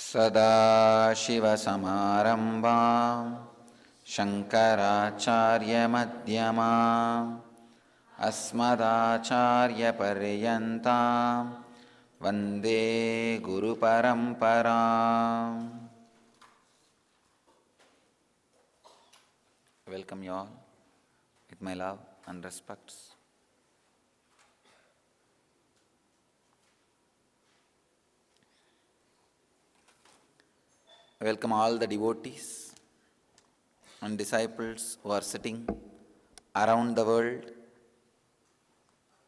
सदाशिवसमारम्भां शङ्कराचार्यमध्यमाम् अस्मदाचार्यपर्यन्तां वन्दे गुरुपरम्पराम्. Welcome you all with my love and respects. I welcome all the devotees and disciples who are sitting around the world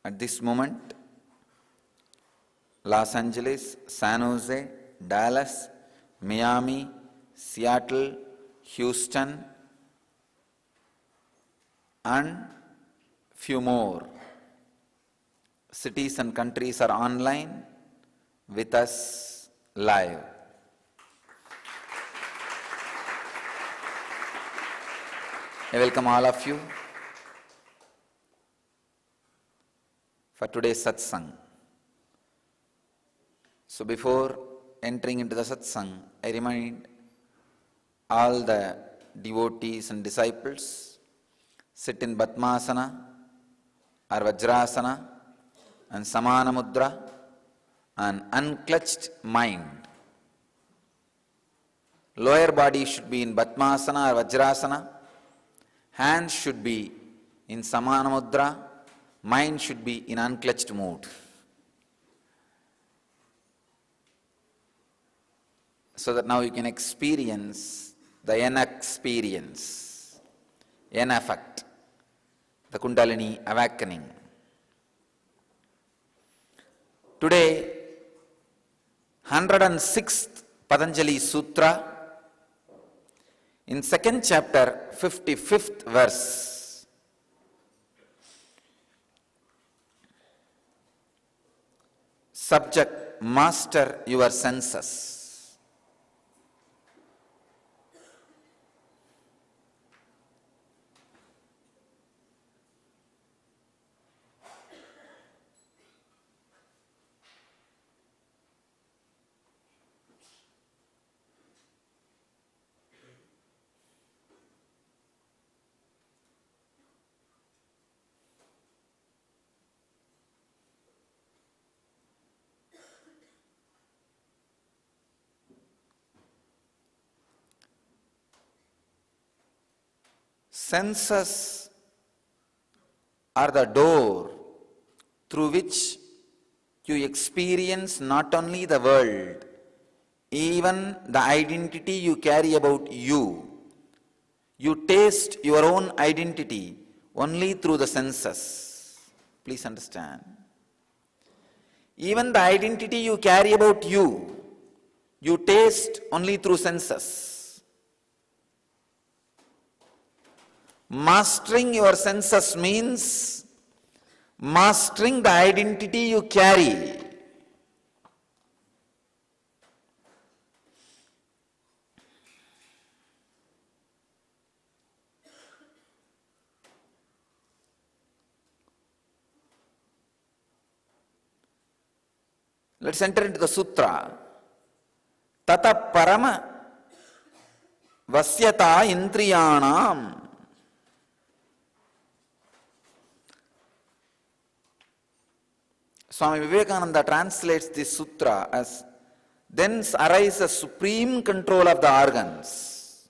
at this moment. Los Angeles, San Jose, Dallas, Miami, Seattle, Houston, and few more cities and countries are online with us live. I welcome all of you for today's Satsang. So before entering into the Satsang, I remind all the devotees and disciples, sit in Padmasana or Vajrasana and Samana Mudra and unclutched mind. Lower body should be in Padmasana or Vajrasana. Hands should be in Samana Mudra, mind should be in unclutched mood. So that now you can experience the Yen experience, Yen effect, the Kundalini awakening. Today, 106th Patanjali Sutra, in second chapter, 55th verse. Subject, master your senses. Senses are the door through which you experience not only the world, even the identity you carry about you. You taste your own identity only through the senses. Please understand. Even the identity you carry about you, you taste only through senses. Mastering your senses means mastering the identity you carry. Let's enter into the sutra. Tata Parama Vashyata Indriyanam. Swami Vivekananda translates this sutra as, thence arises supreme control of the organs.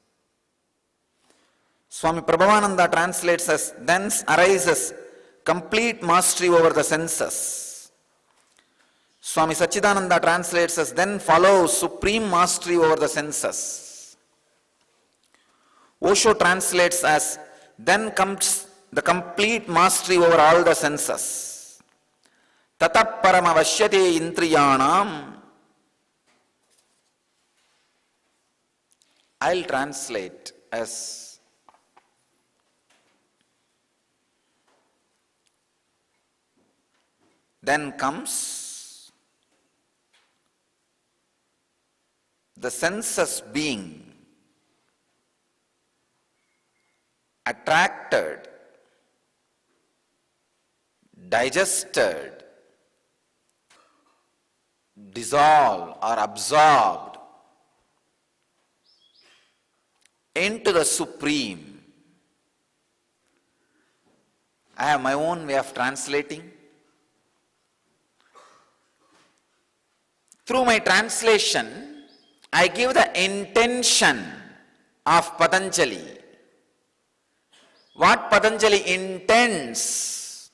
Swami Prabhavananda translates as, thence arises complete mastery over the senses. Swami Sachidananda translates as, then follows supreme mastery over the senses. Osho translates as, then comes the complete mastery over all the senses. Tata Parama Vashyate Indriyanam. I'll translate as, then comes the senses being attracted, digested, dissolved or absorbed into the Supreme. I have my own way of translating. Through my translation, I give the intention of Patanjali. What Patanjali intends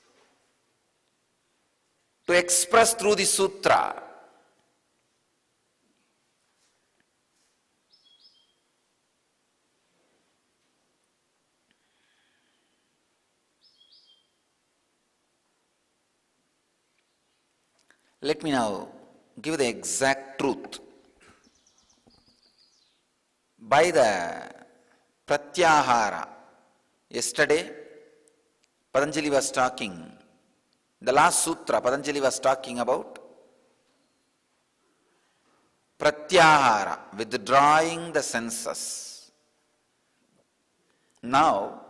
to express through the sutra. Let me now give the exact truth. By the pratyahara, yesterday Patanjali was talking, the last sutra Patanjali was talking about pratyahara, withdrawing the senses. Now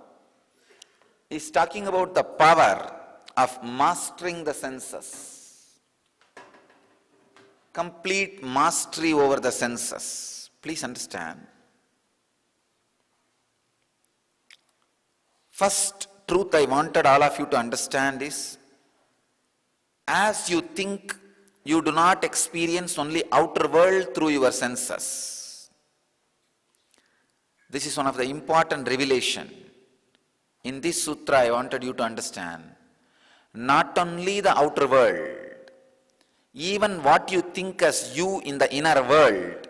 he is talking about the power of mastering the senses. Complete mastery over the senses. Please understand. First truth I wanted all of you to understand is, as you think, you do not experience only outer world through your senses. This is one of the important revelation. In this sutra I wanted you to understand, not only the outer world, even what you think as you in the inner world,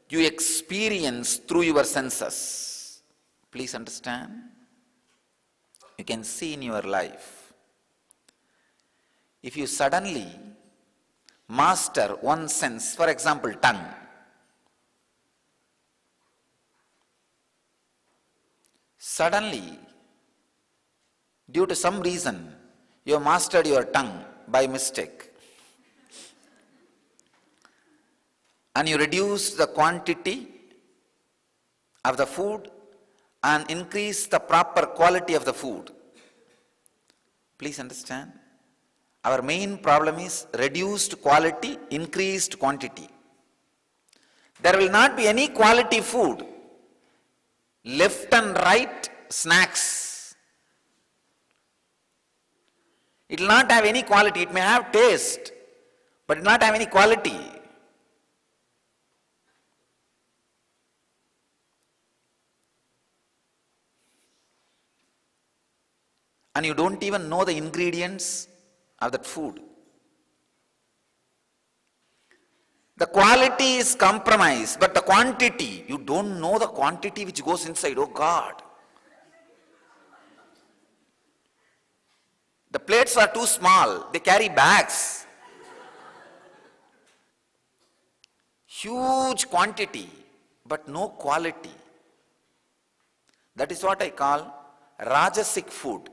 you experience through your senses. Please understand. You can see in your life. If you suddenly master one sense, for example, tongue. Suddenly, due to some reason, you have mastered your tongue by mistake. And you reduce the quantity of the food and increase the proper quality of the food. Please understand. Our main problem is reduced quality, increased quantity. There will not be any quality food. Left and right snacks. It will not have any quality. It may have taste, but it will not have any quality. And you don't even know the ingredients of that food. The quality is compromised, but the quantity, you don't know the quantity which goes inside. Oh God. The plates are too small. They carry bags. Huge quantity, but no quality. That is what I call Rajasic food.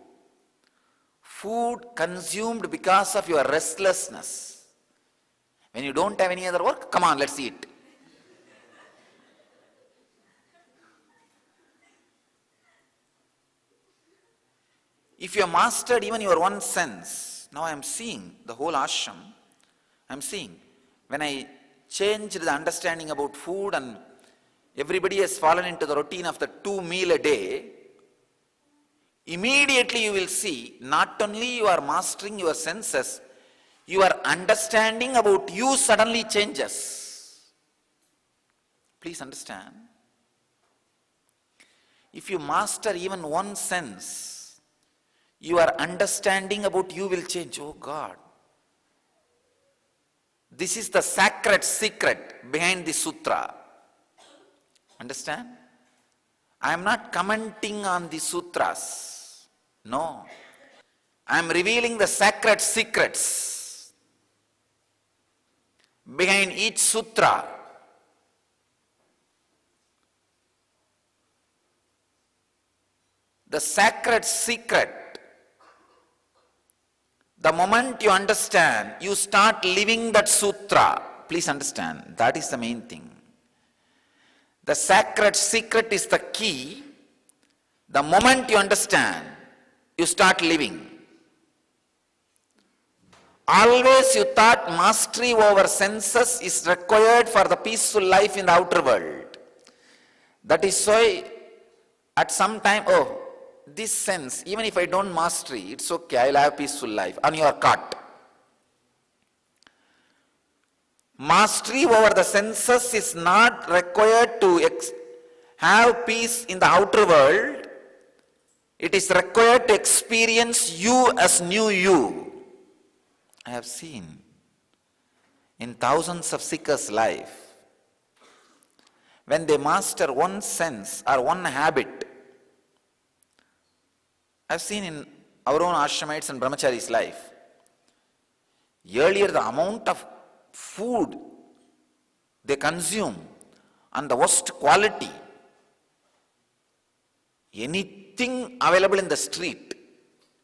Food consumed because of your restlessness. When you don't have any other work, come on, let's eat. If you have mastered even your one sense, now I am seeing the whole ashram, I am seeing, when I changed the understanding about food and everybody has fallen into the routine of the 2 meals a day, immediately you will see, not only you are mastering your senses, your understanding about you suddenly changes. Please understand. If you master even one sense, your understanding about you will change. Oh God. This is the sacred secret behind the sutra. Understand? I am not commenting on the sutras. No. I am revealing the sacred secrets behind each sutra. The sacred secret. The moment you understand, you start living that sutra. Please understand, that is the main thing. The sacred secret is the key. The moment you understand, you start living. Always you thought mastery over senses is required for the peaceful life in the outer world. That is why At some time, oh, this sense, even if I don't master it, it's okay, I'll have a peaceful life. And you are caught. Mastery over the senses is not required to have peace in the outer world. It is required to experience you as new you. I have seen in thousands of seekers' life, when they master one sense or one habit, I've seen in our own ashramites and brahmacharis' life, earlier the amount of food they consume and the worst quality, anything available in the street,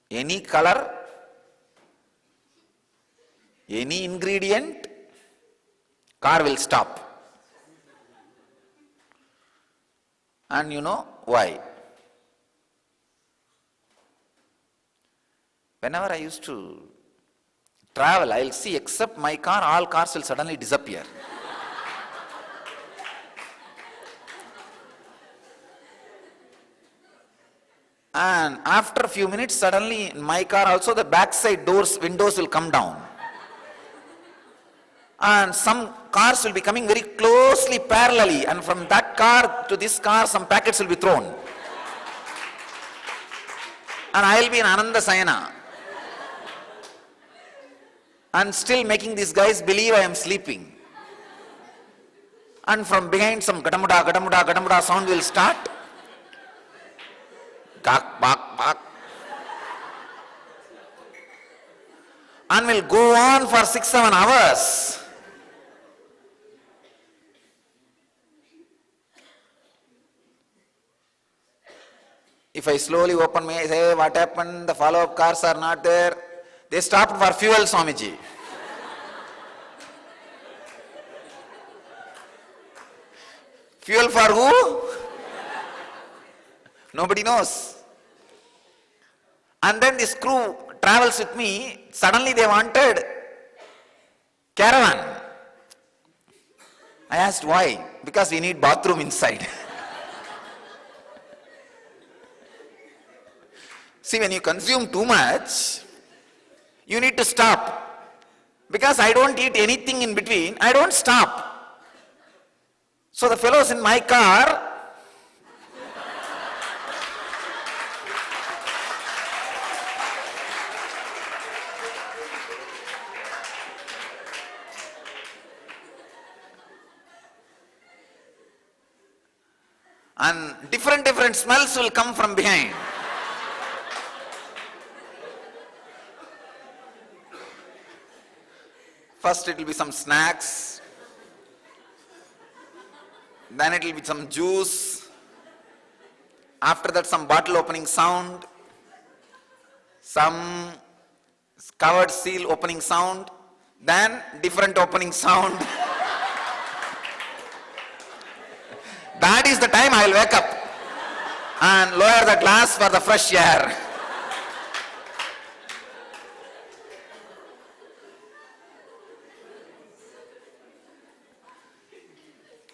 any color, any ingredient, car will stop. And you know why? Whenever I used to travel, I'll see except my car, all cars will suddenly disappear. And after a few minutes, suddenly in my car also the backside windows will come down. And some cars will be coming very closely parallelly, and from that car to this car some packets will be thrown. And I'll be in Ananda Sayana. And still making these guys believe I am sleeping. And from behind some gadamuda, gadamuda, gadamuda sound will start. Gak, bak, bak. And will go on for 6-7 hours. If I slowly open my eyes, hey, what happened? The follow-up cars are not there. They stopped for fuel, Swamiji. Fuel for who? Nobody knows. And then this crew travels with me. Suddenly they wanted caravan. I asked why? Because we need bathroom inside. See, when you consume too much, you need to stop. Because I don't eat anything in between, I don't stop. So the fellows in my car, and different smells will come from behind. First it will be some snacks, then it will be some juice, after that some bottle opening sound, some covered seal opening sound, then different opening sound. That is the time I will wake up and lower the glass for the fresh air.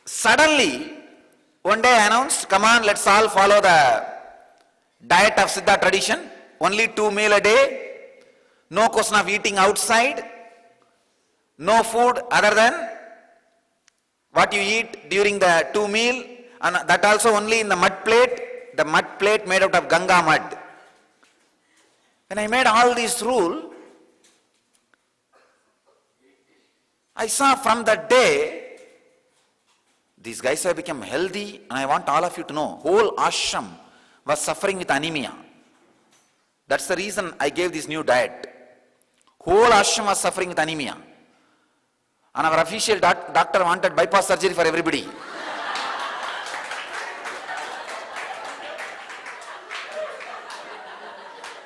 Suddenly, one day I announced, come on, let's all follow the diet of Siddha tradition. Only 2 meals a day. No question of eating outside. No food other than what you eat during the 2 meals. And that also only in the mud plate made out of Ganga mud. When I made all these rules, I saw from that day, these guys have become healthy, and I want all of you to know, whole ashram was suffering with anemia. That's the reason I gave this new diet. Whole ashram was suffering with anemia. And our official doctor wanted bypass surgery for everybody.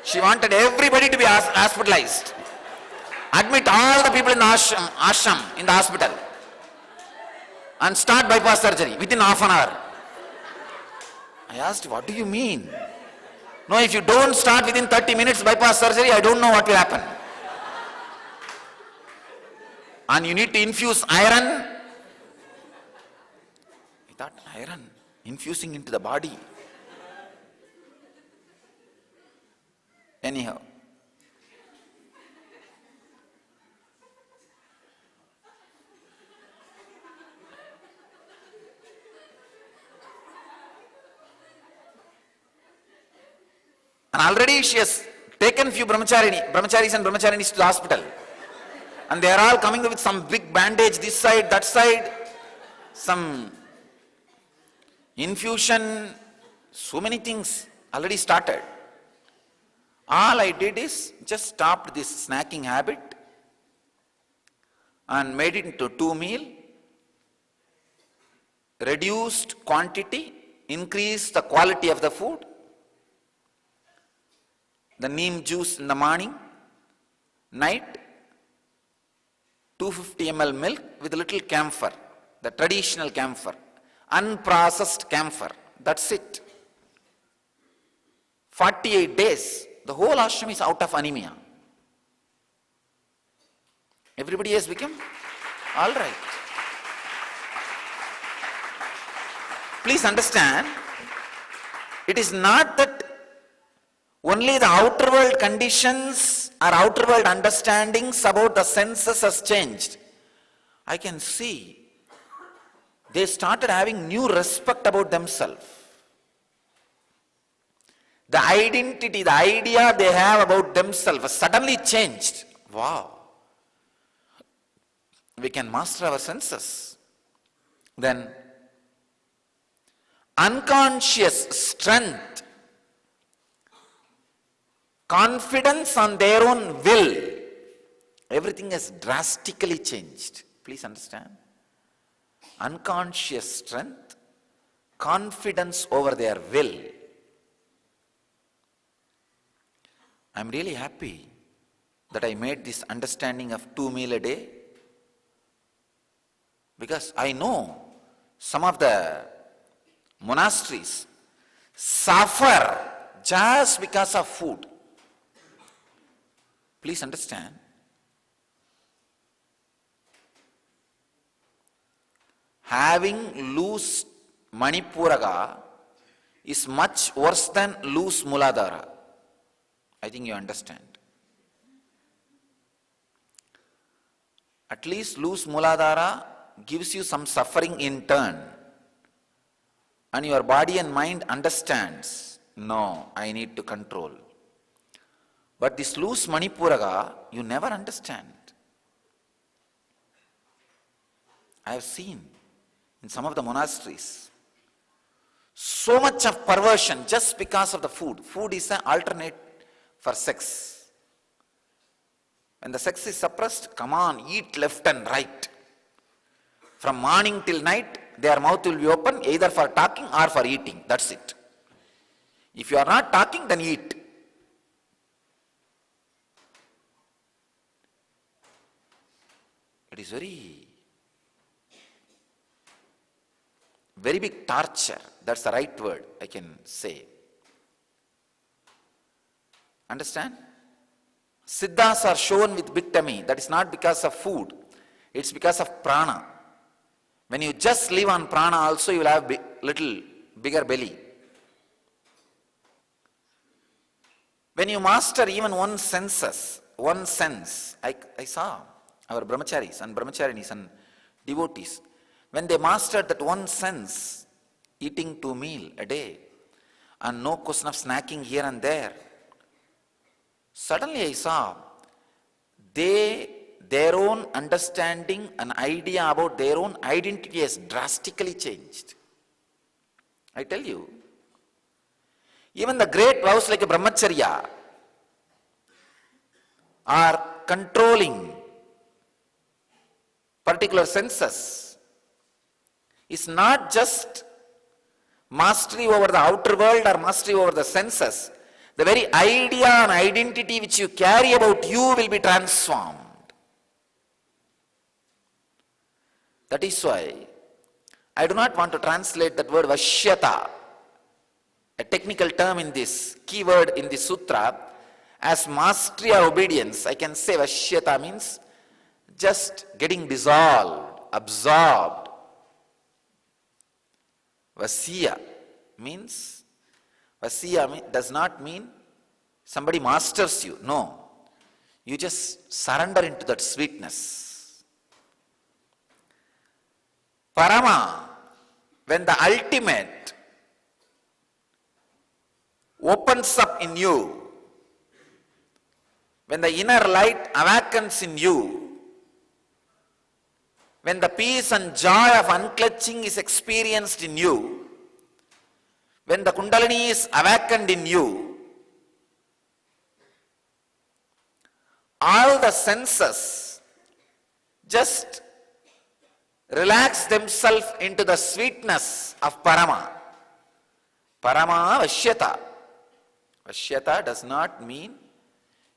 She wanted everybody to be hospitalized. Admit all the people in the ashram in the hospital. And start bypass surgery within half an hour. I asked, what do you mean? No, if you don't start within 30 minutes bypass surgery, I don't know what will happen. And you need to infuse iron. I thought, iron? Infusing into the body? Anyhow. And already she has taken few brahmacharis and brahmacharinis to the hospital. And they are all coming with some big bandage, this side, that side, some infusion, so many things already started. All I did is just stopped this snacking habit and made it into 2 meals, reduced quantity, increased the quality of the food. The neem juice in the morning, night, 250 ml milk with a little camphor, the traditional camphor, unprocessed camphor. That's it. 48 days, the whole ashram is out of anemia. Everybody has become all right. Please understand, it is not that only the outer world conditions or outer world understandings about the senses has changed. I can see they started having new respect about themselves. The identity, the idea they have about themselves has suddenly changed. Wow. We can master our senses. Then unconscious strength, confidence on their own will, everything has drastically changed. Please understand. Unconscious strength, confidence over their will. I'm really happy that I made this understanding of 2 meals a day, because I know some of the monasteries suffer just because of food. Please understand. Having loose Manipuraga is much worse than loose Muladhara. I think you understand. At least loose Muladhara gives you some suffering in turn. And your body and mind understands, no, I need to control. But this loose Manipuraga, you never understand. I have seen in some of the monasteries so much of perversion just because of the food. Food is an alternate for sex. When the sex is suppressed, come on, eat left and right. From morning till night, their mouth will be open either for talking or for eating. That's it. If you are not talking, then eat. It is very big torture. That's the right word I can say. Understand? Siddhas are shown with big tummy. That is not because of food. It's because of prana. When you just live on prana also, you will have little bigger belly. When you master even one sense, I saw our brahmacharis and brahmacharinis and devotees, when they mastered that one sense, eating 2 meals a day, and no question of snacking here and there, suddenly I saw their own understanding and idea about their own identity has drastically changed. I tell you, even the great vows like a brahmacharya are controlling particular senses. It's not just mastery over the outer world or mastery over the senses. The very idea and identity which you carry about you will be transformed. That is why I do not want to translate that word Vashyata, a technical term in this, keyword in the sutra, as mastery or obedience. I can say Vashyata means just getting dissolved, absorbed. Vasya does not mean somebody masters you. No. You just surrender into that sweetness. Parama, when the ultimate opens up in you, when the inner light awakens in you, when the peace and joy of unclutching is experienced in you, when the Kundalini is awakened in you, all the senses just relax themselves into the sweetness of Parama. Parama Vashyata. Vashyata does not mean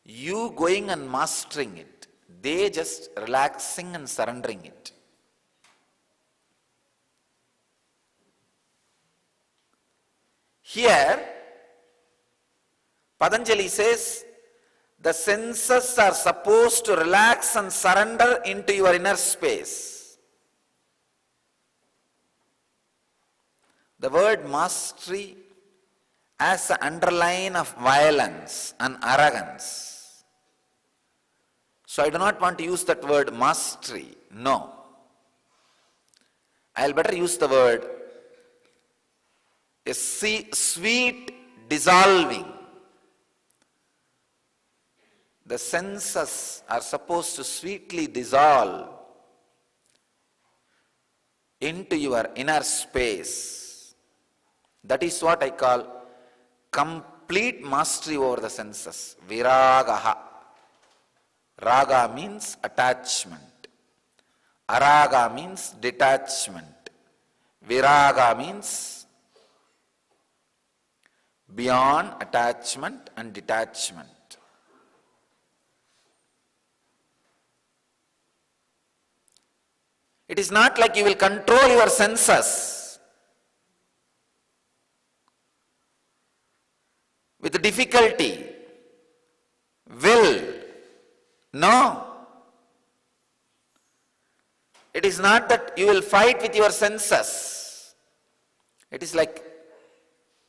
you going and mastering it. They just relaxing and surrendering it. Here, Patanjali says, the senses are supposed to relax and surrender into your inner space. The word mastery as an underline of violence and arrogance. So I do not want to use that word mastery. No. I'll better use the word a sweet dissolving. The senses are supposed to sweetly dissolve into your inner space. That is what I call complete mastery over the senses. Viragaha. Raga means attachment. Araga means detachment. Viraga means beyond attachment and detachment. It is not like you will control your senses with difficulty, will. No. It is not that you will fight with your senses. It is like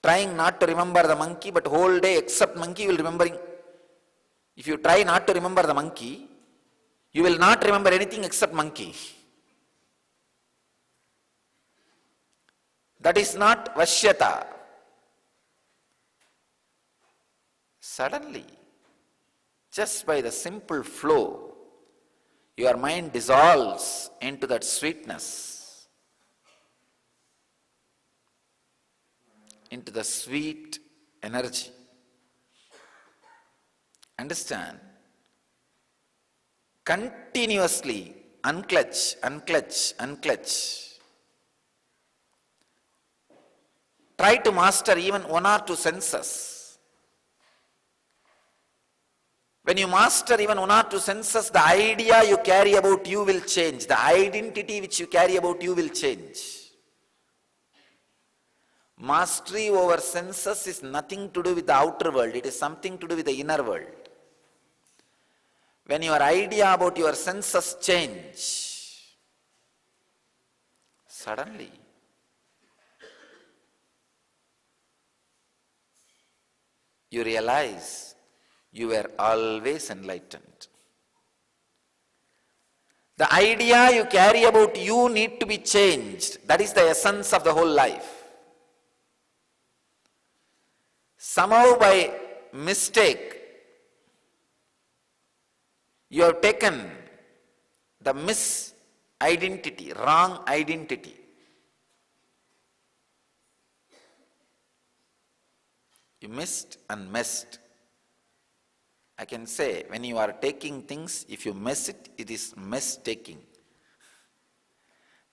trying not to remember the monkey, but whole day except monkey you will remembering. If you try not to remember the monkey, you will not remember anything except monkey. That is not Vashyata. Suddenly, just by the simple flow, your mind dissolves into that sweetness, into the sweet energy. Understand? Continuously unclutch, unclutch, unclutch. Try to master even one or two senses. When you master even one or two senses, the idea you carry about you will change. The identity which you carry about you will change. Mastery over senses is nothing to do with the outer world. It is something to do with the inner world. When your idea about your senses change, suddenly you realize you were always enlightened. The idea you carry about you need to be changed. That is the essence of the whole life. Somehow by mistake, you have taken the misidentity, wrong identity. You missed and messed. I can say, when you are taking things, if you mess it, it is mess-taking.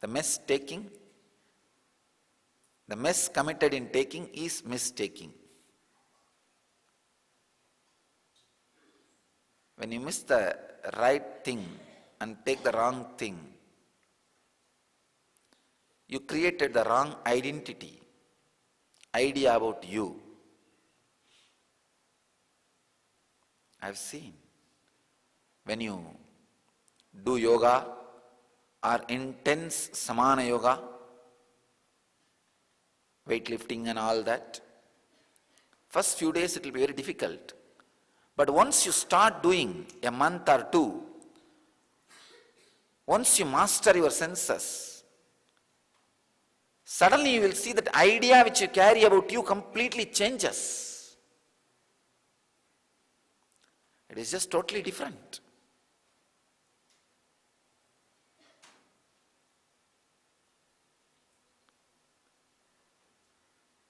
The mess-taking, the mess committed in taking is mistaking. When you miss the right thing and take the wrong thing, you created the wrong identity, idea about you. I've seen when you do yoga or intense samana yoga, weightlifting and all that, first few days it will be very difficult. But once you start doing a month or two, once you master your senses, suddenly you will see that idea which you carry about you completely changes. It is just totally different.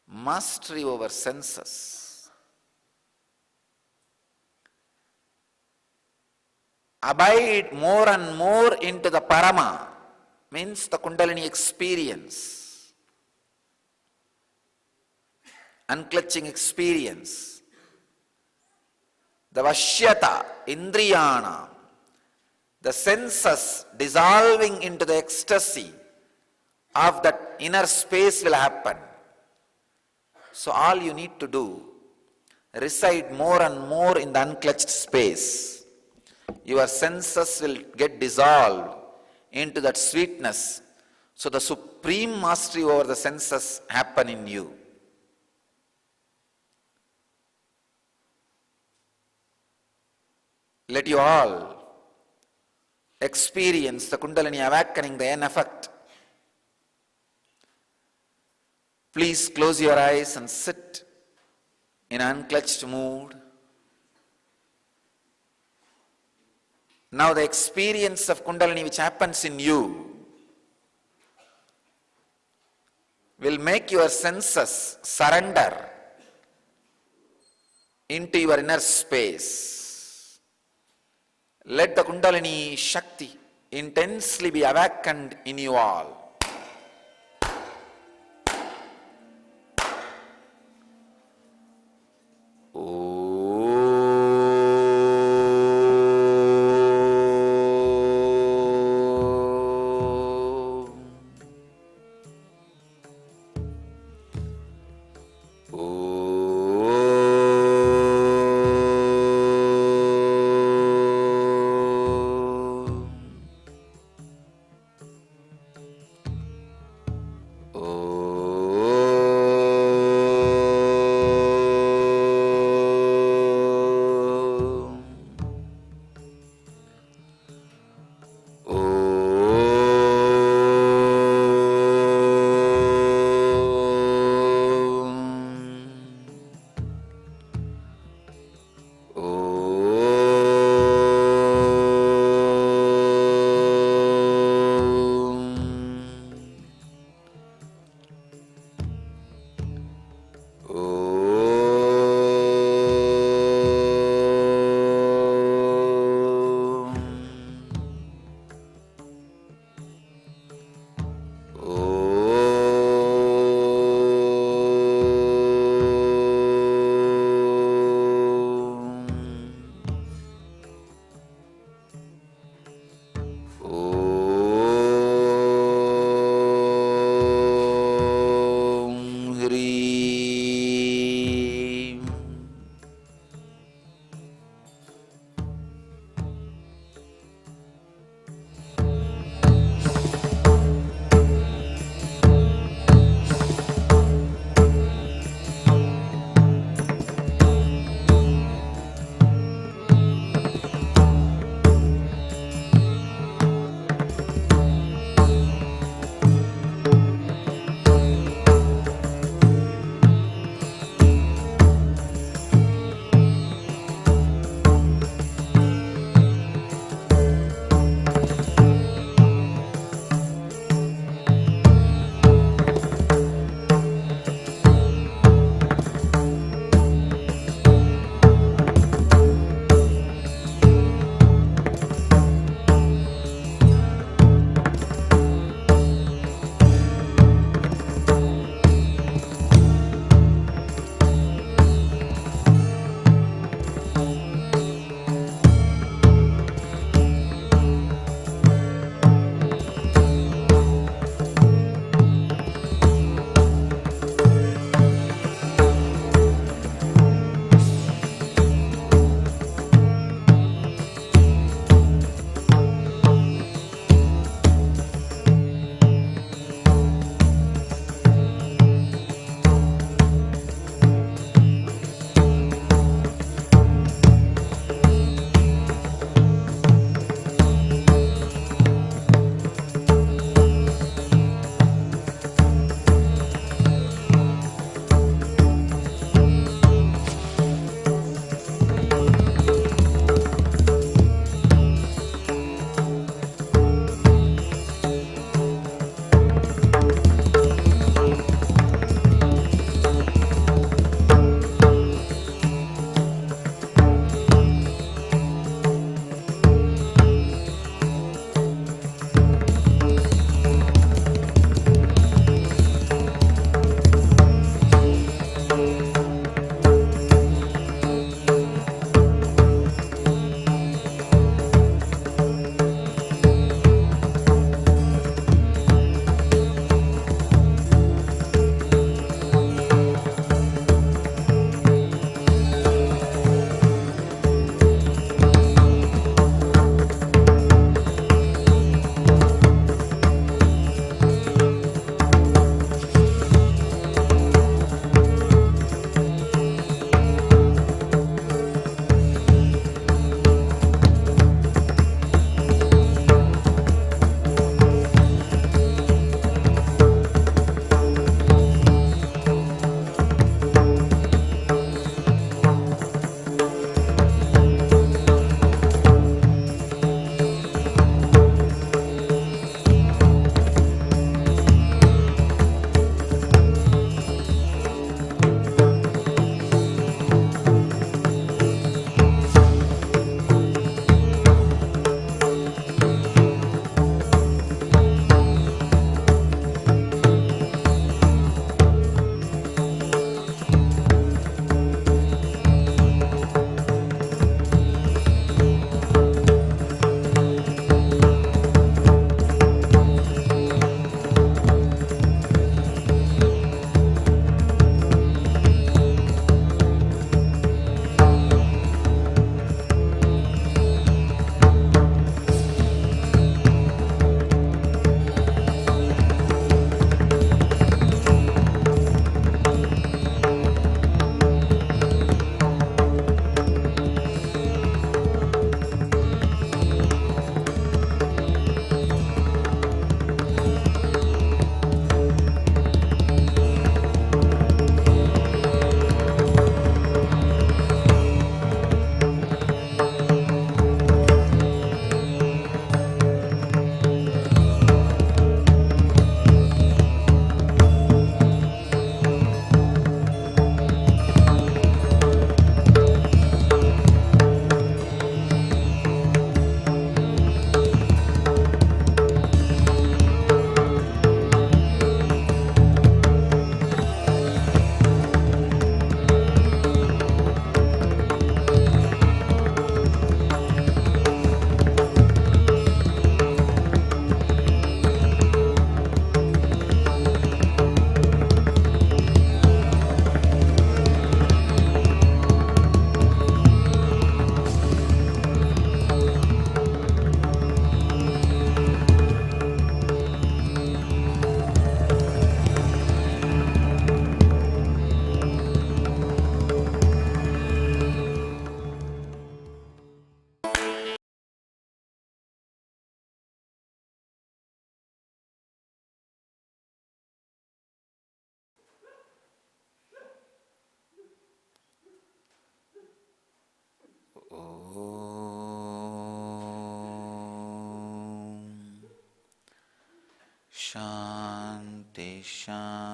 Mastery over senses. Abide more and more into the Parama, means the Kundalini experience, unclutching experience, the Vashyata, Indriyana, the senses dissolving into the ecstasy of that inner space will happen. So all you need to do, reside more and more in the unclutched space. Your senses will get dissolved into that sweetness. So the supreme mastery over the senses happen in you. Let you all experience the Kundalini awakening, the end effect. Please close your eyes and sit in unclutched mood. Now the experience of Kundalini which happens in you will make your senses surrender into your inner space. Let the Kundalini Shakti intensely be awakened in you all.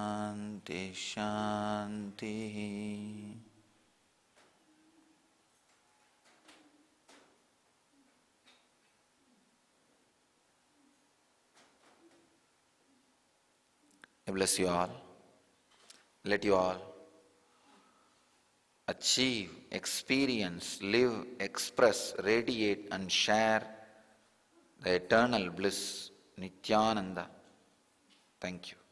Shanti, Shanti. I bless you all. Let you all achieve, experience, live, express, radiate and share the eternal bliss, Nithyananda. Thank you.